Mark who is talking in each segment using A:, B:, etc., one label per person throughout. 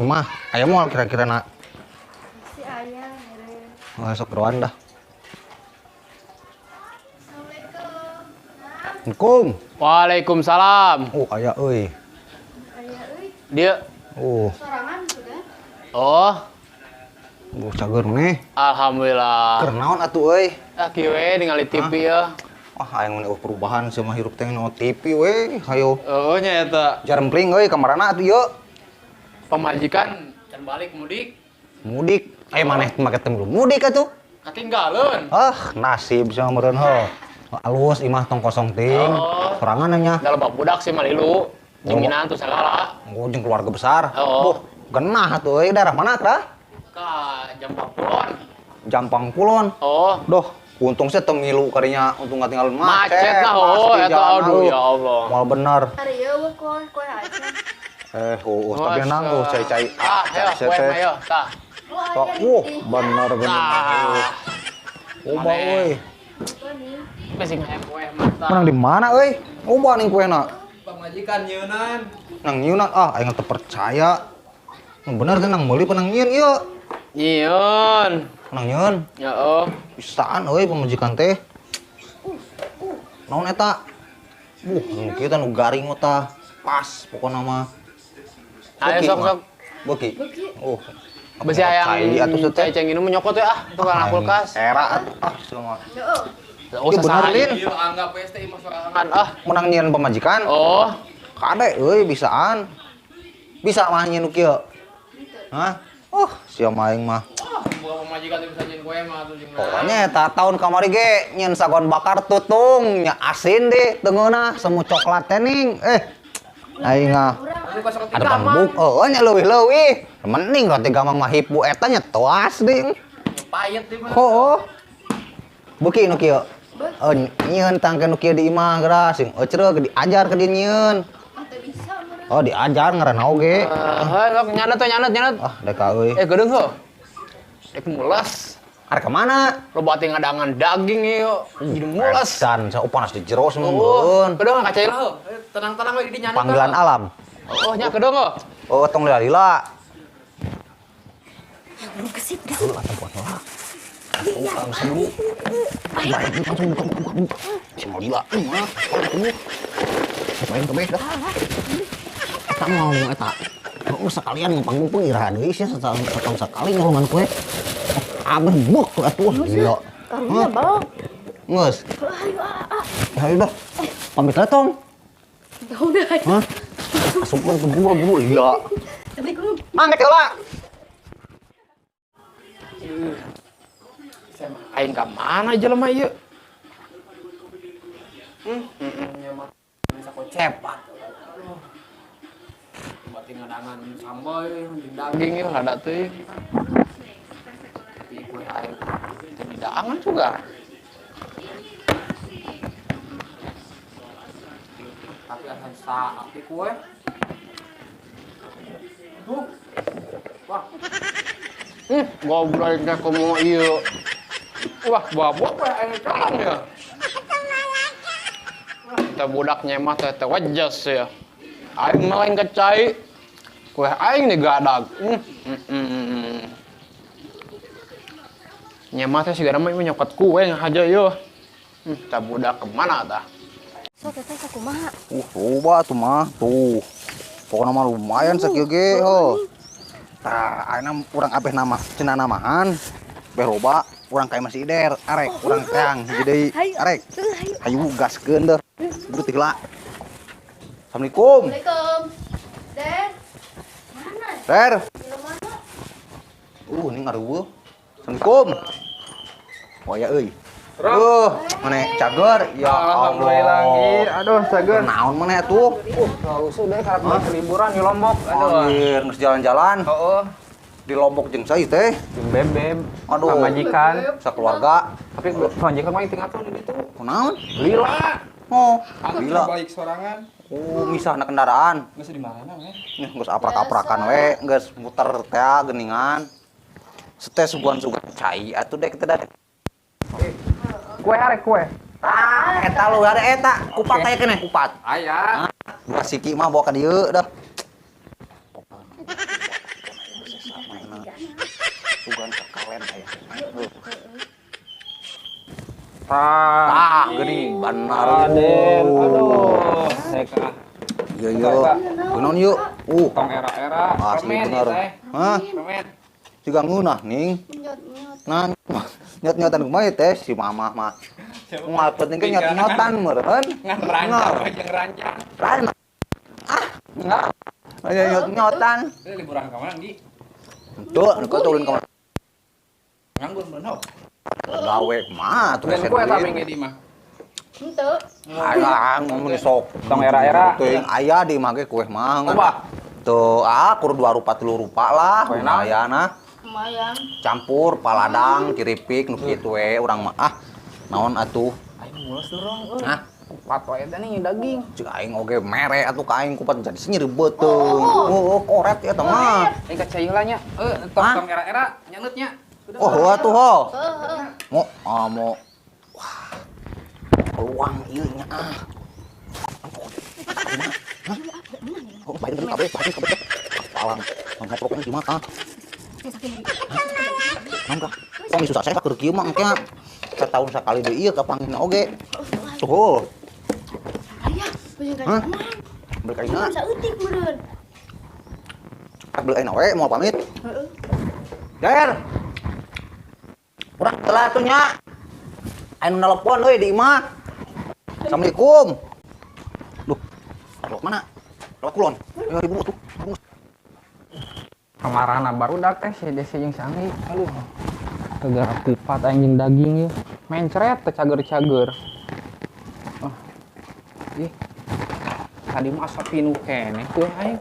A: mah aya moal kira-kira nak.
B: Si ayah mere.
A: Masuk keruan dah. Assalamualaikum.
C: Waalaikumsalam.
A: Oh, aya euy.
B: Ayah euy.
C: Dia.
A: Oh,
B: Sorangan sudah.
C: Oh,
A: cager nih.
C: alhamdulillah.
A: Keur naon atuh euy?
C: Kieu we ningali TV ya.
A: Wah, aya mun perubahan sama hirup teh no TV we. Hayo.
C: Heuh nya eta.
A: Jarempling euy kamarana atuh yeuh.
C: Pemajikan can balik mudik.
A: Mudik. Maneh make teh mudik atuh.
C: Katinggaleun.
A: Nasib sama meureun heuh. Alus imah tong kosong ting.
C: Oh.
A: Sorangan nya.
C: Da loba budak sih malilu. Jeminan tuh sagala.
A: Oh, jeung keluarga besar.
C: Oh.
A: Genah atuh euy, daerah mana tah?
C: Ka Jampang Kulon.
A: Jampang Kulon.
C: Oh.
A: Doh, untung saya temilu karinya untung nggak tinggal
C: Macet lah,
A: pasti
C: eta
A: jalan
C: aduh
A: lu.
C: ya Allah.
A: Mal bener.
B: Hari ieu kue aja.
A: Tapi nang cai-cai.
C: Ayo, kue ayo, tah.
A: Tok, bener. Oba euy.
C: Besi ngaem kue mah.
A: Menang di mana euy? Oba ning kuena.
C: Pemajikan nyeunan.
A: Nang nyieun aing teu percaya. Bener teh nang meuli penang nyieun ieu.
C: Nyieun.
A: Penang nyieun.
C: Heeh.
A: Bisaan euy pamajikan teh. Naon eta? Kieu teh nu garing tah. Pas pokona mah.
C: Ayo sok.
A: Beuki. Oh.
C: Besi hayang cai-cai minum menyokot ya tukang kulkas.
A: Era atuh semua.
B: Heeh.
C: Usah
A: bener, Lin.
C: Ieu anggap we teh imah sorangan
A: Menang nyieun pamajikan.
C: Oh,
A: Kade euy bisaan. Bisa mah nyieun kieu. Hah? Sia maing mah.
C: bukan pemajikan teh bisa nyieun kue mah atuh jeung
A: Pokoknya eta tahun kamari ge nyieun sagon bakar tutung, nya asin deh teungeuna semu coklat teh ning. Aing ada bambuk. Nya leuwih-leuwih. Mending roti gamang mah hipu eta nya toas ding.
C: payet di mah.
A: Beuki nu kieu. Nyieun tangke nu kieu di imah geura sing eceureuh diajar ke dieu nyieun.
B: Bisa meureun.
A: Oh, diajar ngaranna oge.
C: Sok nyanet.
A: Deka euy.
C: Geudeung heuh. Dek mulas.
A: Arek ka mana?
C: Loba teh ngadangan daging ieu. Jadi mulas.
A: Dan saya panas di jero
C: Oh,
A: semembeun.
C: geudeung kacai lah heuh. Tenang-tenang we di nyanet.
A: Panggilan alam.
C: Oh, nya geudeung heuh.
A: Oh, tong lila.
B: Gesit.
A: Lu atuh buat lah. Langsung dulu. Baik, langsung buka. Si mau lila. Main ke dah. Eta mau eta. Mau sekalian ngumpang-ngumpang iraha deui sia setahun sekali ngolongan kue. Abah buk atuh gila.
B: Karunya bang.
A: Ngeus. Ayo dah. Pamit lah tong.
B: Udah.
A: Hah? Asupkeun ke buru-buru gila.
B: Assalamualaikum.
A: Mangga heula.
C: Aing ka mana jelema ieu? Nya mah bisa kocepat. Buat ngadangan sambal daging ieu rada teuing. Tapi kue aing teu didangan juga. Tapi asal saaki kue. Duh. Wah. Goblok ka komo ieu. Wah, babok we aing terang ya. Teh budaknya mah teh wajas ya. Aing mah lain kecai. Kue aing nih gadag. Nya mah teh sigana mah nyokot kue nya haja ieu. Teh budak kemana tah?
B: So teteh sakumaha?
A: Coba tuh mah tuh. Pokoknya mah lumayan sakieu ge heuh. Tah, ayeuna urang abeh nama cenah namahan. Beh loba urang kae masih ider. Arek urang teang hiji deui. Arek. Hayu gaskeun deur. Buru teh heula. Assalamualaikum.
B: Waalaikumsalam. Der. Mana?
A: Der.
B: Di mana?
A: Ini ngareuweuh. Assalamualaikum. Oh ya euy. Mane cager ya
C: Alhamdulillah lagi. Aduh, cager.
A: Naon maneh atuh?
C: Halusu deui karena liburan di Lombok.
A: Anjir, geus jalan-jalan.
C: Heeh.
A: Di Lombok jeung sai teh.
C: Jeung bebem.
A: Aduh.
C: Majikan.
A: Sakeluarga.
C: Tapi majikan mah tinggal tuh di ditu.
A: Kunaon?
C: Lila.
A: Oh,
C: Aku
A: gila.
C: balik sorangan.
A: Oh, misahna kendaraan.
C: Geus di mana we?
A: Geus aprak-aprakan we, geus muter teh geuningan. Setes suguhan-suguhan cai atuh dek teh dek.
C: Kue arek kue.
A: Eta lu ada eta, kupat aya keneh kupat.
C: Aya.
A: Dua siki mah bawa ka dieu dah. Ah, gini benar.
C: Raden, aduh, Seka.
A: Iya, iya. Kunon yuk.
C: Tong era-era,
A: Asli
C: permen
A: bener.
C: ya, teh.
A: Hah?
C: Permen.
A: Juga ngunah ning.
B: Nyot-nyot.
A: Nah, nyot-nyotan kumaha teh si mamah mah. Nggak penting ke nyot-nyotan meureun.
C: Ngan rancang, jeung rancang.
A: Lain. Ah, enggak. Ayo nyot-nyotan.
C: Ini liburan ke mana, Di?
A: Tuh, kau turun ke mana?
C: Nganggur belum tahu.
A: Gawe mah tuh
C: Tulen kue tapi nggak di mah.
B: Henteu.
A: Aya ngomongin sok.
C: Tong era-era.
A: Tuh yang aya di mage kue mah.
C: Coba.
A: Tuh, kur 2 rupa 3 rupa lah.
C: Kue naon?
A: Lumayan
B: Lumayan.
A: campur paladang, kiripik nu kitu we urang mah naon atuh.
C: Ayo mulus dorong.
A: Hah?
C: Pat wae teh nih daging.
A: Cek aing oge mere atuh ka aing kupat jadi nyeri beuteung. Oh, koret ya teh mah.
C: Ini ka cailannya.
A: Hah?
C: Tong era-era nyanutnya.
A: Oh, atuh ho.
B: Heeh.
A: Mau wah. Peluang ieu nya ah. Oh, bae deui kabeh, bae kabeh. Apalang, ngoprok ini gimana ah? Mangga. Tong susah saya keur kieu mah engke setahun sekali deui ieu kapangina oge. Tuh.
B: Aya, beuing ka
A: Hah?
B: mana?
A: Berkaina.
B: Bisa eutik meureun.
A: Beli aing we mau pamit.
B: Heeh.
A: Der. Urang telah tuh nya. Aing nelpon euy di imah. Assalamualaikum. Duh. Lewat mana? Lewat kulon. Ayo ibu tuh.
C: Kamarana barudak teh si Desi jeung Sangi. Aduh. Tegara pipat anjing daging ya. Mencret teh cager-cager. Oh. Ih. Tadi mah asa pinu keneh tuh aing.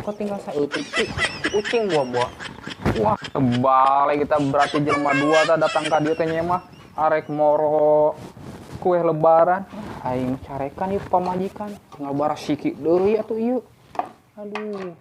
C: Kok tinggal saeutik sih? Kucing buah-buah. Wah, kebalik kita berarti jelema dua tah datang ka dieu teh nya mah arek moro kue lebaran. Aing carekan ieu pamajikan. Tinggal baras siki deui atuh ieu. Aduh.